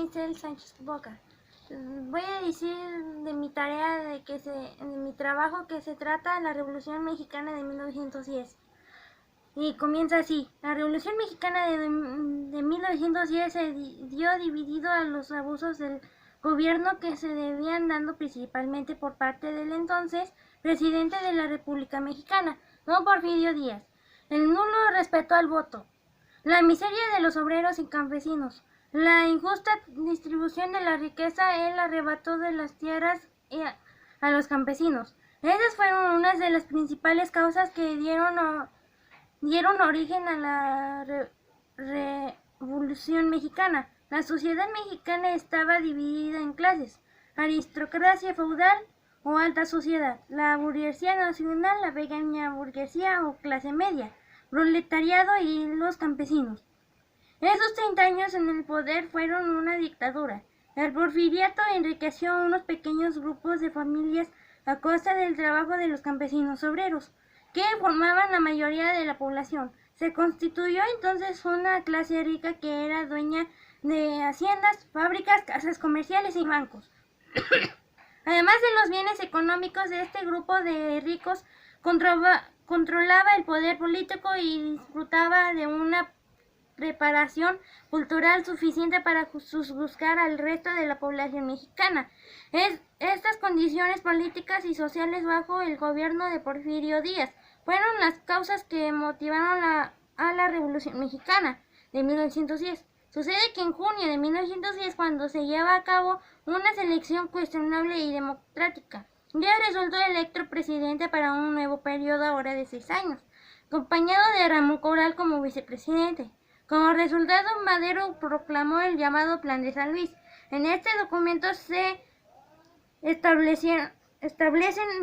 Maisel Sánchez Boca. Voy a decir de mi tarea, de mi trabajo, que se trata de la Revolución Mexicana de 1910. Y comienza así. La Revolución Mexicana de 1910 se dio dividido a los abusos del gobierno que se debían dando principalmente por parte del entonces presidente de la República Mexicana, don Porfirio Díaz. El nulo respeto al voto, la miseria de los obreros y campesinos, la injusta distribución de la riqueza, el arrebato de las tierras a los campesinos. Esas fueron unas de las principales causas que dieron origen a la Revolución Mexicana. La sociedad mexicana estaba dividida en clases: aristocracia feudal o alta sociedad, la burguesía nacional, la pequeña burguesía o clase media, proletariado y los campesinos. Esos 30 años en el poder fueron una dictadura. El porfiriato enriqueció a unos pequeños grupos de familias a costa del trabajo de los campesinos obreros, que formaban la mayoría de la población. Se constituyó entonces una clase rica que era dueña de haciendas, fábricas, casas comerciales y bancos. Además de los bienes económicos, este grupo de ricos controlaba el poder político y disfrutaba de una preparación cultural suficiente para juzgar al resto de la población mexicana. Estas condiciones políticas y sociales bajo el gobierno de Porfirio Díaz fueron las causas que motivaron a la Revolución Mexicana de 1910. Sucede que en junio de 1910, cuando se lleva a cabo una selección cuestionable y democrática, Díaz resultó electo presidente para un nuevo periodo ahora de 6 años, acompañado de Ramón Corral como vicepresidente. Como resultado, Madero proclamó el llamado Plan de San Luis. En este documento se establecen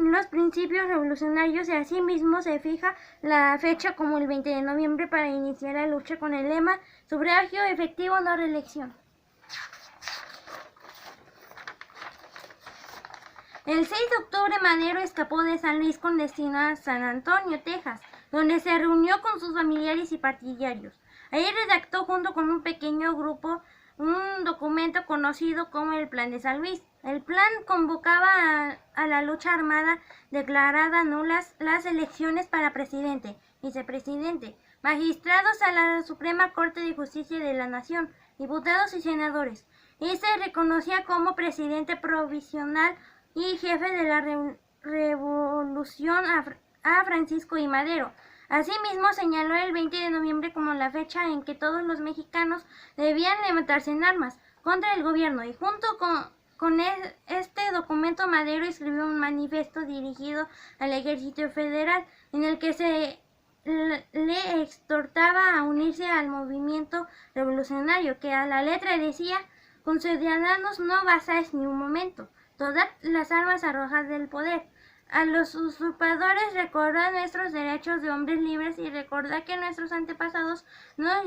los principios revolucionarios y asimismo se fija la fecha como el 20 de noviembre para iniciar la lucha con el lema sufragio efectivo, no reelección. El 6 de octubre Madero escapó de San Luis con destino a San Antonio, Texas, donde se reunió con sus familiares y partidarios. Ahí redactó junto con un pequeño grupo un documento conocido como el Plan de San Luis. El plan convocaba a la lucha armada, declarada nulas las elecciones para presidente, vicepresidente, magistrados a la Suprema Corte de Justicia de la Nación, diputados y senadores, y se reconocía como presidente provisional y jefe de la revolución a Francisco I. Madero. Asimismo, señaló el 20 de noviembre como la fecha en que todos los mexicanos debían levantarse en armas contra el gobierno, y junto con este documento Madero escribió un manifiesto dirigido al Ejército Federal en el que se le exhortaba a unirse al movimiento revolucionario, que a la letra decía: con ciudadanos no basáis ni un momento, todas las armas arrojadas del poder. A los usurpadores recordad nuestros derechos de hombres libres y recordad que nuestros antepasados nos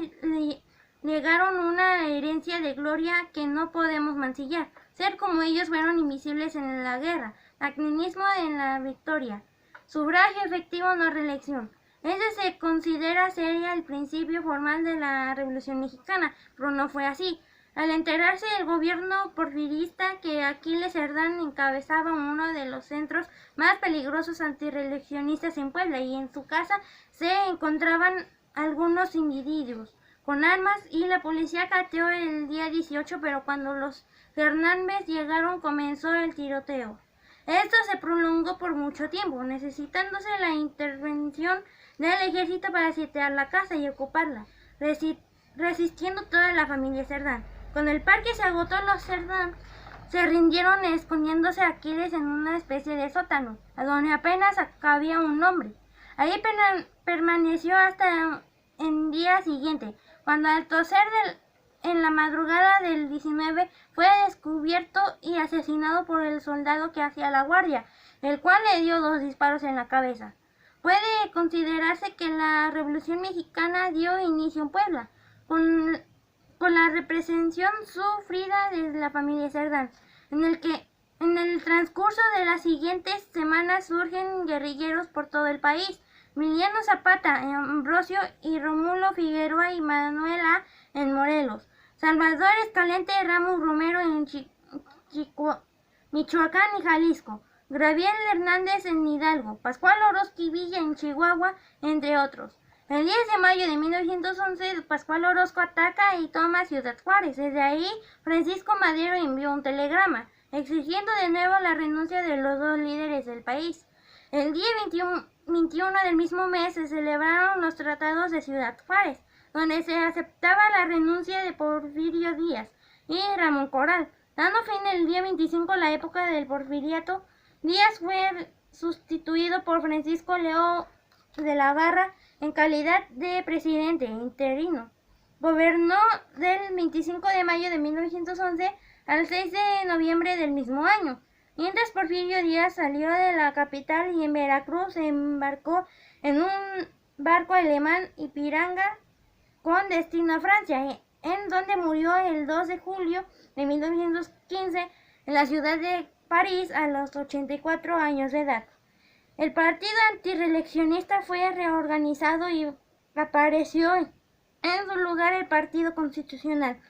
legaron una herencia de gloria que no podemos mancillar. Ser como ellos fueron invisibles en la guerra, magnetismo en la victoria, sufragio efectivo, no reelección. Ese se considera sería el principio formal de la Revolución Mexicana, pero no fue así. Al enterarse del gobierno porfirista que Aquiles Cerdán encabezaba uno de los centros más peligrosos antirreeleccionistas en Puebla, y en su casa se encontraban algunos individuos con armas, y la policía cateó el día 18, pero cuando los Fernández llegaron comenzó el tiroteo. Esto se prolongó por mucho tiempo, necesitándose la intervención del ejército para sitiar la casa y ocuparla, resistiendo toda la familia Cerdán. Cuando el parque se agotó, los Cerdán se rindieron escondiéndose Aquiles en una especie de sótano, a donde apenas cabía un hombre. Ahí permaneció hasta el día siguiente, cuando al toser en la madrugada del 19 fue descubierto y asesinado por el soldado que hacía la guardia, el cual le dio 2 disparos en la cabeza. Puede considerarse que la Revolución Mexicana dio inicio en Puebla, con la represión sufrida de la familia Cerdán, en el transcurso de las siguientes semanas surgen guerrilleros por todo el país. Emiliano Zapata, Ambrosio y Rómulo Figueroa y Manuel A. en Morelos, Salvador Escalante Ramos Romero en Michoacán y Jalisco, Gabriel Hernández en Hidalgo, Pascual Orozco Villa en Chihuahua, entre otros. El 10 de mayo de 1911, Pascual Orozco ataca y toma Ciudad Juárez. Desde ahí, Francisco Madero envió un telegrama, exigiendo de nuevo la renuncia de los dos líderes del país. El día 21 del mismo mes se celebraron los tratados de Ciudad Juárez, donde se aceptaba la renuncia de Porfirio Díaz y Ramón Corral, dando fin el día 25 a la época del porfiriato. Díaz fue sustituido por Francisco León de la Barra en calidad de presidente interino. Gobernó del 25 de mayo de 1911 al 6 de noviembre del mismo año, mientras Porfirio Díaz salió de la capital y en Veracruz se embarcó en un barco alemán Ipiranga con destino a Francia, en donde murió el 2 de julio de 1915 en la ciudad de París a los 84 años de edad. El partido antirreeleccionista fue reorganizado y apareció en su lugar el Partido Constitucional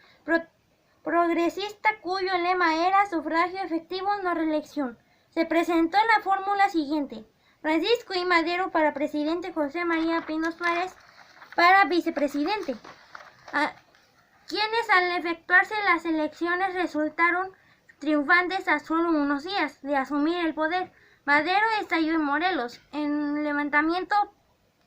Progresista, cuyo lema era sufragio efectivo, no reelección. Se presentó la fórmula siguiente: Francisco I. Madero para presidente, José María Pino Suárez para vicepresidente, quienes al efectuarse las elecciones resultaron triunfantes a solo unos días de asumir el poder. Madero estalló en Morelos, en levantamiento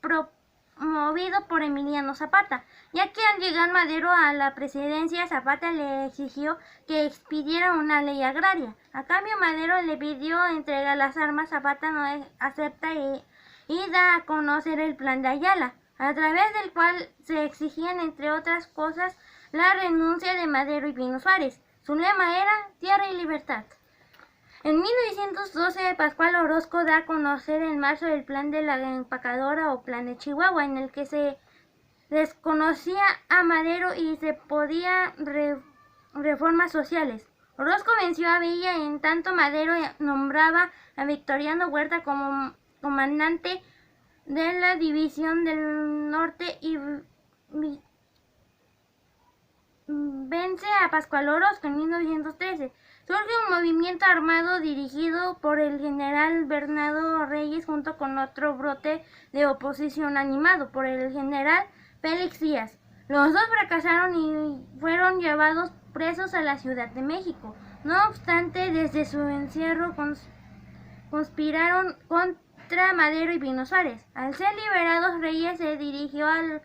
promovido por Emiliano Zapata, ya que al llegar Madero a la presidencia, Zapata le exigió que expidiera una ley agraria. A cambio, Madero le pidió entregar las armas. Zapata no acepta y da a conocer el Plan de Ayala, a través del cual se exigían, entre otras cosas, la renuncia de Madero y Pino Suárez. Su lema era Tierra y Libertad. En 1912, Pascual Orozco da a conocer en marzo el plan de la empacadora o Plan de Chihuahua, en el que se desconocía a Madero y se podía reformas sociales. Orozco venció a Villa, en tanto Madero nombraba a Victoriano Huerta como comandante de la División del Norte y vence a Pascual Orozco en 1913. Surge un movimiento armado dirigido por el general Bernardo Reyes junto con otro brote de oposición animado por el general Félix Díaz. Los dos fracasaron y fueron llevados presos a la Ciudad de México. No obstante, desde su encierro conspiraron contra Madero y Pino Suárez. Al ser liberados, Reyes se dirigió al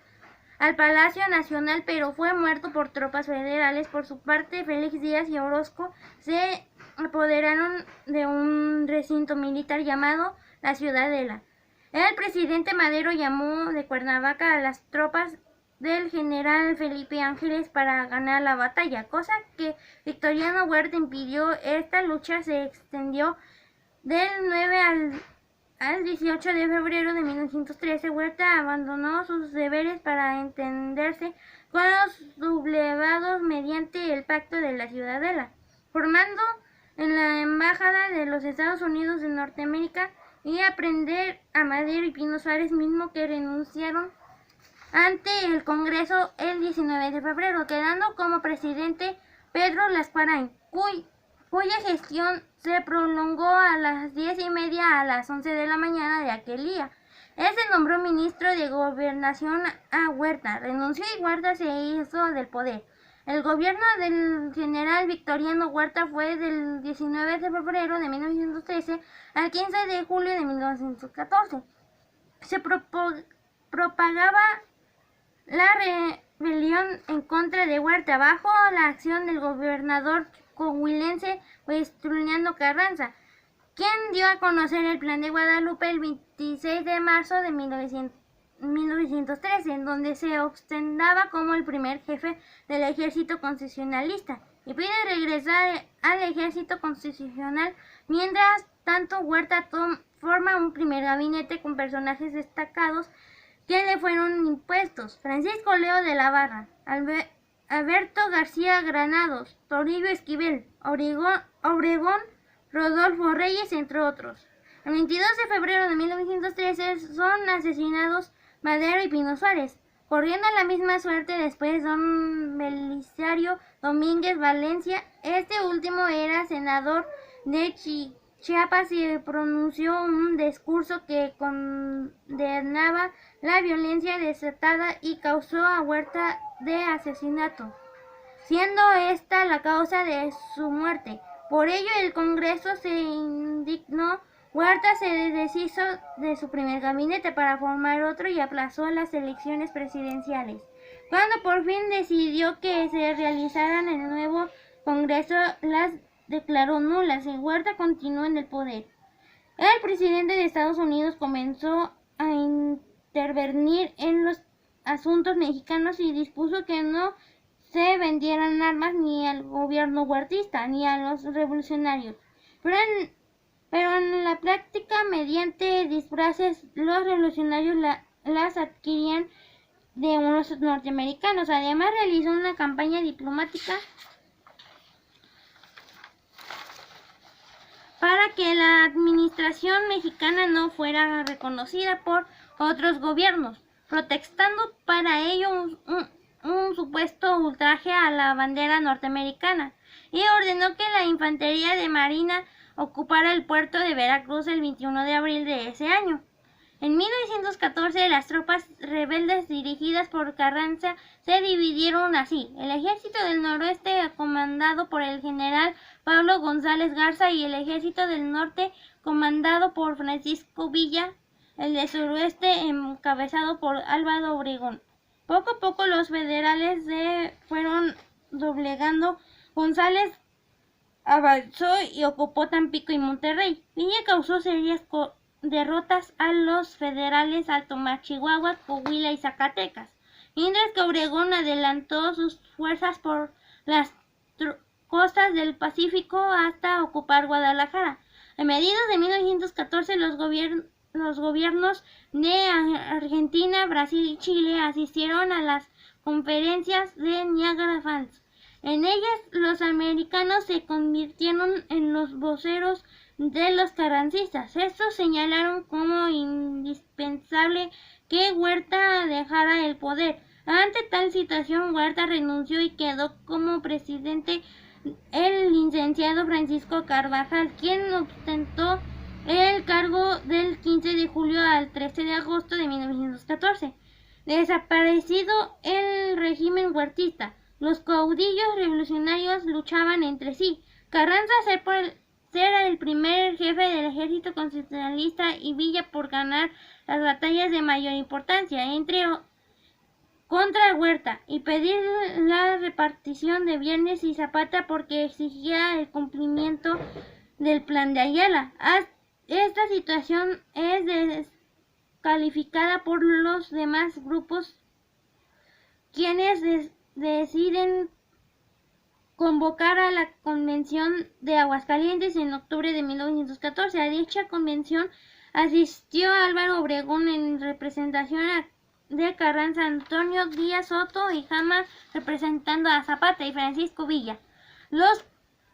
Palacio Nacional, pero fue muerto por tropas federales. Por su parte, Félix Díaz y Orozco se apoderaron de un recinto militar llamado La Ciudadela. El presidente Madero llamó de Cuernavaca a las tropas del general Felipe Ángeles para ganar la batalla, cosa que Victoriano Huerta impidió. Esta lucha se extendió del 9 al 18 de febrero de 1913, Huerta abandonó sus deberes para entenderse con los sublevados mediante el Pacto de la Ciudadela, formando en la Embajada de los Estados Unidos de Norteamérica y aprender a Madero y Pino Suárez, mismo que renunciaron ante el Congreso el 19 de febrero, quedando como presidente Pedro Lascuarain, cuya gestión se prolongó a las 10:30 a las 11 de la mañana de aquel día. Él se nombró ministro de Gobernación a Huerta, renunció y Huerta se hizo del poder. El gobierno del general Victoriano Huerta fue del 19 de febrero de 1913 al 15 de julio de 1914. Se propagaba la rebelión en contra de Huerta bajo la acción del gobernador coahuilense Venustiano Carranza, quien dio a conocer el Plan de Guadalupe el 26 de marzo de 1913, en donde se ostentaba como el primer jefe del ejército constitucionalista y pide regresar al ejército constitucional. Mientras tanto, Huerta forma un primer gabinete con personajes destacados que le fueron impuestos: Francisco Leo de la Barra, Alberto García Granados, Toribio Esquivel, Obregón, Rodolfo Reyes, entre otros. El 22 de febrero de 1913 son asesinados Madero y Pino Suárez. Corriendo la misma suerte después don Belisario Domínguez Valencia, este último era senador de Chiapas y pronunció un discurso que condenaba la violencia desatada y causó a Huerta de asesinato, siendo esta la causa de su muerte. Por ello el Congreso se indignó. Huerta se deshizo de su primer gabinete para formar otro y aplazó las elecciones presidenciales. Cuando por fin decidió que se realizaran el nuevo Congreso, las declaró nulas y Huerta continuó en el poder. El presidente de Estados Unidos comenzó a intervenir en los asuntos mexicanos y dispuso que no se vendieran armas ni al gobierno huertista ni a los revolucionarios. Pero en la práctica, mediante disfraces, los revolucionarios las adquirían de unos norteamericanos. Además, realizó una campaña diplomática para que la administración mexicana no fuera reconocida por otros gobiernos, protestando para ello un supuesto ultraje a la bandera norteamericana, y ordenó que la infantería de marina ocupara el puerto de Veracruz el 21 de abril de ese año. En 1914, las tropas rebeldes dirigidas por Carranza se dividieron así: el ejército del noroeste, comandado por el general Pablo González Garza, y el ejército del norte, comandado por Francisco Villa; el del suroeste, encabezado por Álvaro Obregón. Poco a poco los federales se fueron doblegando. González avanzó y ocupó Tampico y Monterrey. Villa causó serias derrotas a los federales al tomar Chihuahua, Coahuila y Zacatecas, mientras que Obregón adelantó sus fuerzas por las costas del Pacífico hasta ocupar Guadalajara. A mediados de 1914, los gobiernos de Argentina, Brasil y Chile asistieron a las conferencias de Niagara Falls. En ellas, los americanos se convirtieron en los voceros de los carrancistas. Estos señalaron como indispensable que Huerta dejara el poder. Ante tal situación, Huerta renunció y quedó como presidente el licenciado Francisco Carvajal, quien ostentó el cargo del 15 de julio al 13 de agosto de 1914. Desaparecido el régimen huertista, los caudillos revolucionarios luchaban entre sí. Carranza ser el primer jefe del ejército constitucionalista y Villa por ganar las batallas de mayor importancia contra Huerta y pedir la repartición de bienes, y Zapata porque exigía el cumplimiento del plan de Ayala. Esta situación es descalificada por los demás grupos, quienes deciden convocar a la Convención de Aguascalientes en octubre de 1914. A dicha convención asistió Álvaro Obregón en representación de Carranza, Antonio Díaz Soto y Jama representando a Zapata y Francisco Villa. Los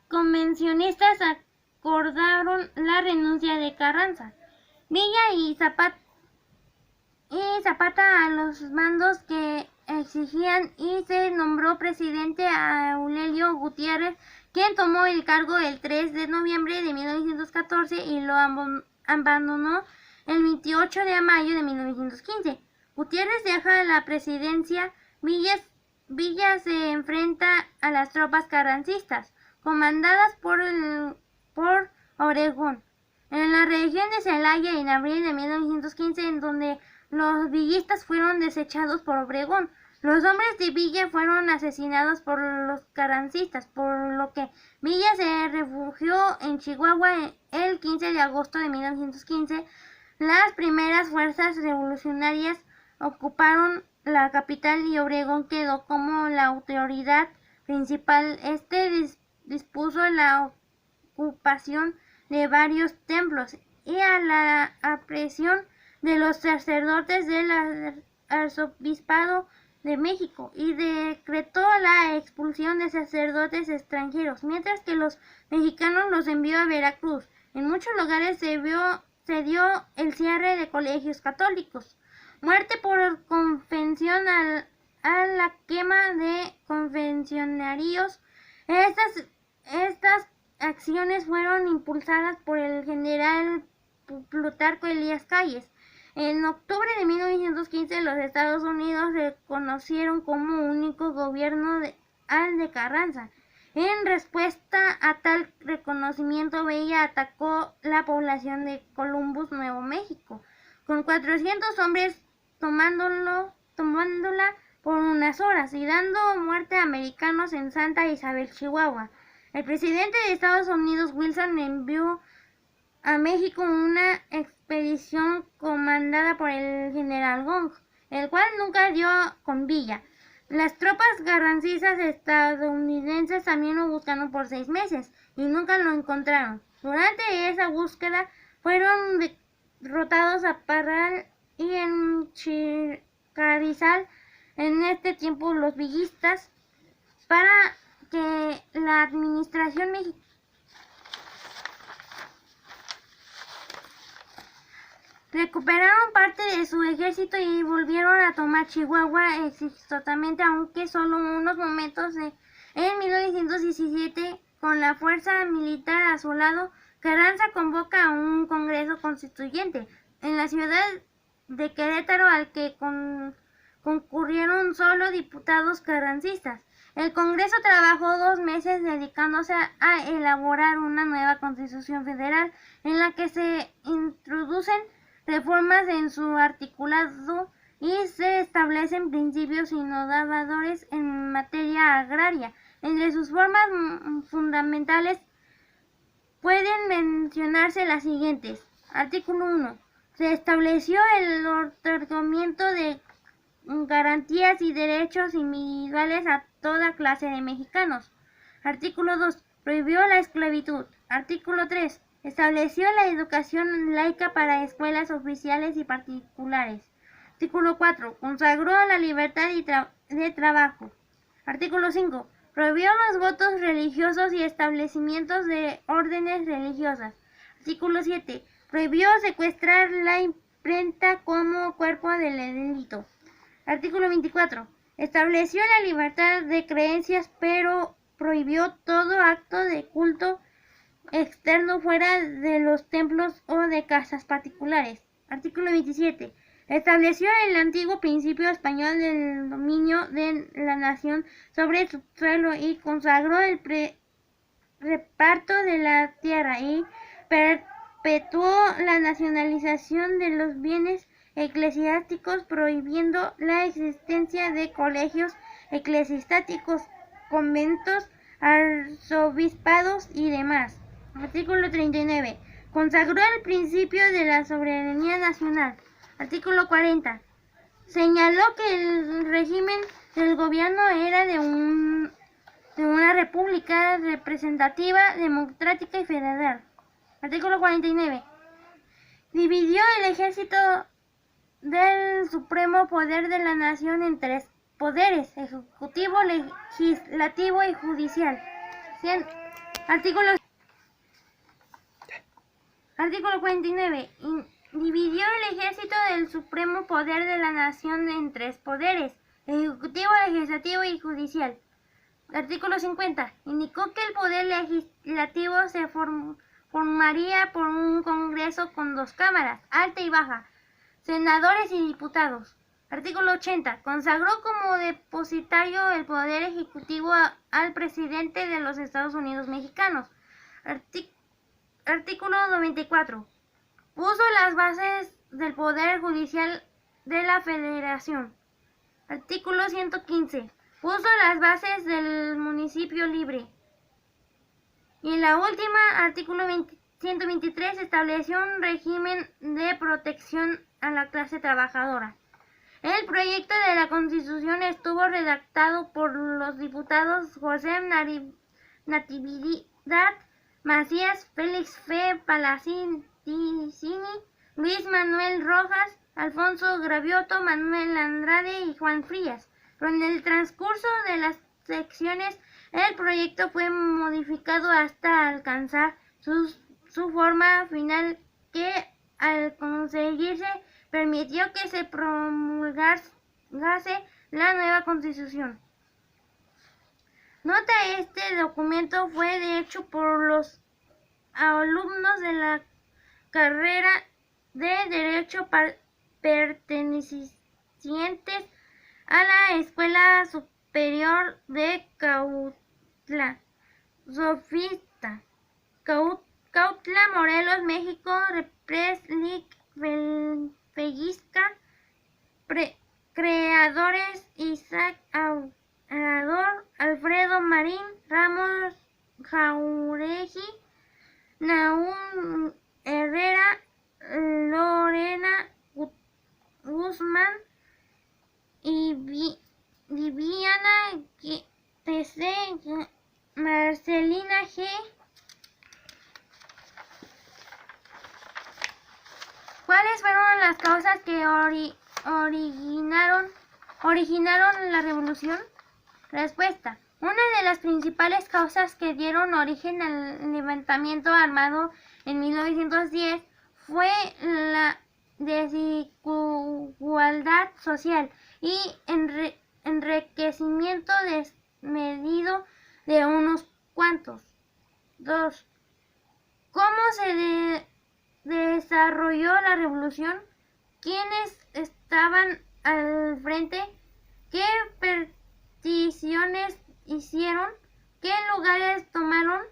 convencionistas acordaron la renuncia de Carranza, Villa y Zapata a los mandos que exigían, y se nombró presidente a Aurelio Gutiérrez, quien tomó el cargo el 3 de noviembre de 1914 y lo abandonó el 28 de mayo de 1915. Gutiérrez deja la presidencia. Villa se enfrenta a las tropas carrancistas, comandadas por Obregón, en la región de Celaya en abril de 1915, en donde los villistas fueron desechados por Obregón. Los hombres de Villa fueron asesinados por los carrancistas, por lo que Villa se refugió en Chihuahua el 15 de agosto de 1915. Las primeras fuerzas revolucionarias ocuparon la capital y Obregón quedó como la autoridad principal. Dispuso la ocupación de varios templos y a la aprehensión de los sacerdotes del arzobispado de México, y decretó la expulsión de sacerdotes extranjeros, mientras que los mexicanos los envió a Veracruz. En muchos lugares se dio el cierre de colegios católicos. Muerte por confesión a la quema de confesionarios. Estas acciones fueron impulsadas por el general Plutarco Elías Calles. En octubre de 1915 los Estados Unidos reconocieron como único gobierno al de Carranza. En respuesta a tal reconocimiento, Villa atacó la población de Columbus, Nuevo México, con 400 hombres tomándola por unas horas y dando muerte a americanos en Santa Isabel, Chihuahua. El presidente de Estados Unidos, Wilson, envió a México una expedición comandada por el general Gong, el cual nunca dio con Villa. Las tropas carrancistas estadounidenses también lo buscaron por 6 meses y nunca lo encontraron. Durante esa búsqueda fueron derrotados a Parral y en Chicarizal. En este tiempo los villistas, para que la administración mexicana recuperaron parte de su ejército y volvieron a tomar Chihuahua exitosamente, aunque solo unos momentos. En 1917, con la fuerza militar a su lado, Carranza convoca a un congreso constituyente en la ciudad de Querétaro, al que concurrieron solo diputados carrancistas. El Congreso trabajó 2 meses dedicándose a elaborar una nueva Constitución Federal en la que se introducen reformas en su articulado y se establecen principios innovadores en materia agraria. Entre sus formas fundamentales pueden mencionarse las siguientes. Artículo 1. Se estableció el otorgamiento de garantías y derechos individuales a toda clase de mexicanos. Artículo 2. Prohibió la esclavitud. Artículo 3. Estableció la educación laica para escuelas oficiales y particulares. Artículo 4. Consagró la libertad de trabajo. Artículo 5. Prohibió los votos religiosos y establecimientos de órdenes religiosas. Artículo 7. Prohibió secuestrar la imprenta como cuerpo del delito. Artículo 24. Estableció la libertad de creencias, pero prohibió todo acto de culto externo fuera de los templos o de casas particulares. Artículo 27. Estableció el antiguo principio español del dominio de la nación sobre su suelo y consagró el reparto de la tierra y perpetuó la nacionalización de los bienes eclesiásticos, prohibiendo la existencia de colegios eclesiásticos, conventos, arzobispados y demás. Artículo 39. Consagró el principio de la soberanía nacional. Artículo 40. Señaló que el régimen del gobierno era de una república representativa, democrática y federal. Artículo 49. Dividió el ejército del supremo poder de la nación en 3 poderes: ejecutivo, legislativo y judicial. Artículo 49. Dividió el ejército del supremo poder de la nación en 3 poderes: ejecutivo, legislativo y judicial. Artículo 50. Indicó que el poder legislativo se formaría por un congreso con 2 cámaras, alta y baja, senadores y diputados. Artículo 80. Consagró como depositario el poder ejecutivo al presidente de los Estados Unidos mexicanos. Artículo 94. Puso las bases del poder judicial de la Federación. Artículo 115. Puso las bases del municipio libre. Y en la última, artículo 123, estableció un régimen de protección a la clase trabajadora. El proyecto de la Constitución estuvo redactado por los diputados José Natividad Macías, Félix F. Palacini, Luis Manuel Rojas, Alfonso Gravioto, Manuel Andrade y Juan Frías. Con el transcurso de las secciones, el proyecto fue modificado hasta alcanzar su forma final, que al conseguirse permitió que se promulgase la nueva Constitución. Nota: este documento fue de hecho por los alumnos de la carrera de Derecho pertenecientes a la Escuela Superior de Cuautla, Sofista, Cuautla, Morelos, México, Repres.Lic. Pellizca, creadores: Isaac Arador, Alfredo Marín, Ramos Jauregui, Nahum Herrera, Lorena Guzmán y Viviana T.C., Marcelina G. ¿Cuáles fueron las causas que originaron la revolución? Respuesta: una de las principales causas que dieron origen al levantamiento armado en 1910 fue la desigualdad social y enriquecimiento desmedido de unos cuantos. 2. ¿Cómo se desarrolló la revolución? ¿Quiénes estaban al frente? ¿Qué peticiones hicieron? ¿Qué lugares tomaron?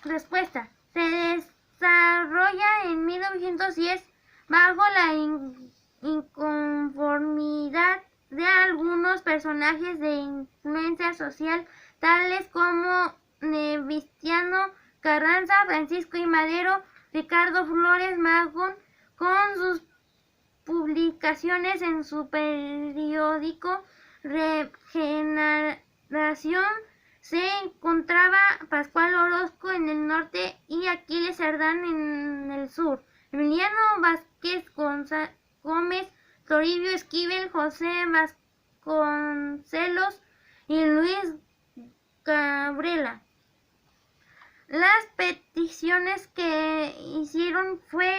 Respuesta: se desarrolla en 1910 bajo la inconformidad de algunos personajes de influencia social, tales como Venustiano Carranza, Francisco I. Madero, Ricardo Flores Magón, con sus publicaciones en su periódico Regeneración. Se encontraba Pascual Orozco en el norte y Aquiles Cerdán en el sur, Emiliano Vázquez Gómez, Toribio Esquivel, José Vasconcelos y Luis Cabrera. Las peticiones que hicieron fue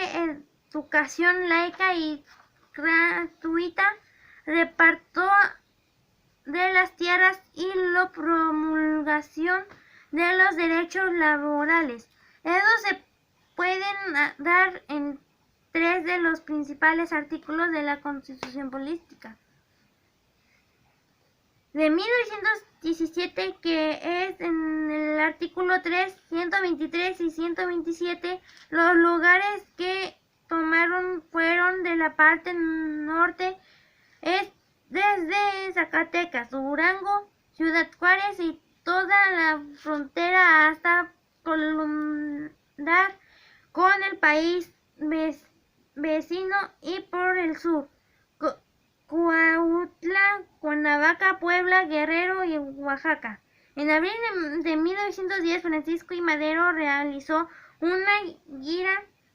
educación laica y gratuita, reparto de las tierras y la promulgación de los derechos laborales. Estos se pueden dar en 3 de los principales artículos de la Constitución Política de 1917, que es en el artículo 3, 123 y 127. Los lugares que tomaron fueron de la parte norte, es desde Zacatecas, Durango, Ciudad Juárez y toda la frontera hasta colindar con el país vecino, y por el sur Cuautla, Cuernavaca, Puebla, Guerrero y Oaxaca. En abril de 1910, Francisco I. Madero realizó una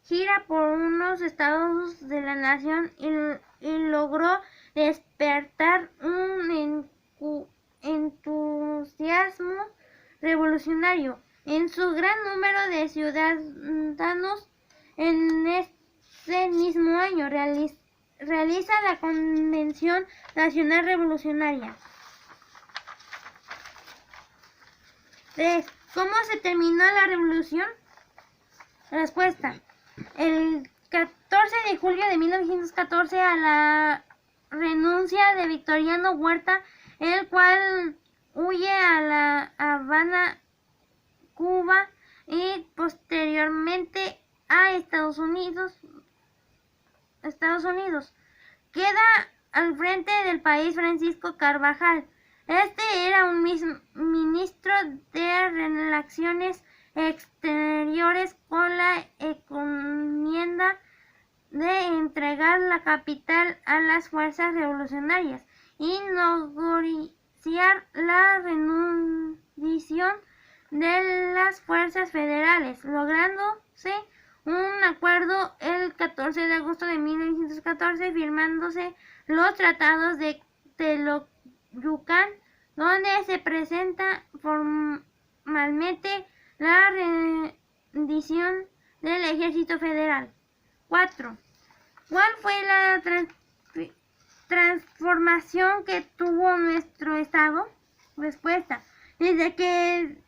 gira por unos estados de la nación y logró despertar un entusiasmo revolucionario en su gran número de ciudadanos. En ese mismo año realiza la Convención Nacional Revolucionaria. 3. ¿Cómo se terminó la revolución? Respuesta: el 14 de julio de 1914, a la renuncia de Victoriano Huerta, el cual huye a La Habana, Cuba, y posteriormente a Estados Unidos. Queda al frente del país Francisco Carvajal. Este era un ministro de Relaciones Exteriores con la encomienda de entregar la capital a las fuerzas revolucionarias y negociar la rendición de las fuerzas federales, lográndose un acuerdo el 14 de agosto de 1914, firmándose los tratados de Teoloyucan, donde se presenta formalmente la rendición del ejército federal. 4. ¿Cuál fue la transformación que tuvo nuestro Estado? Respuesta: desde que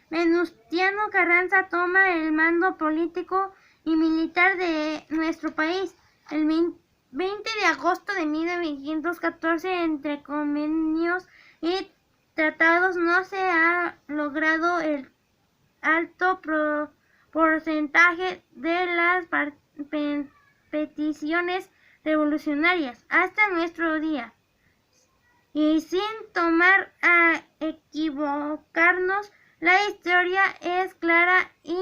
Venustiano Carranza toma el mando político y militar de nuestro país, el 20 de agosto de 1914, entre convenios y tratados no se ha logrado el alto porcentaje de las peticiones revolucionarias hasta nuestro día. Y sin tomar a equivocarnos, la historia es clara y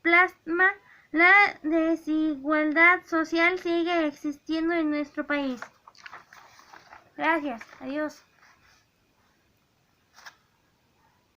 plasma la desigualdad social sigue existiendo en nuestro país. Gracias. Adiós.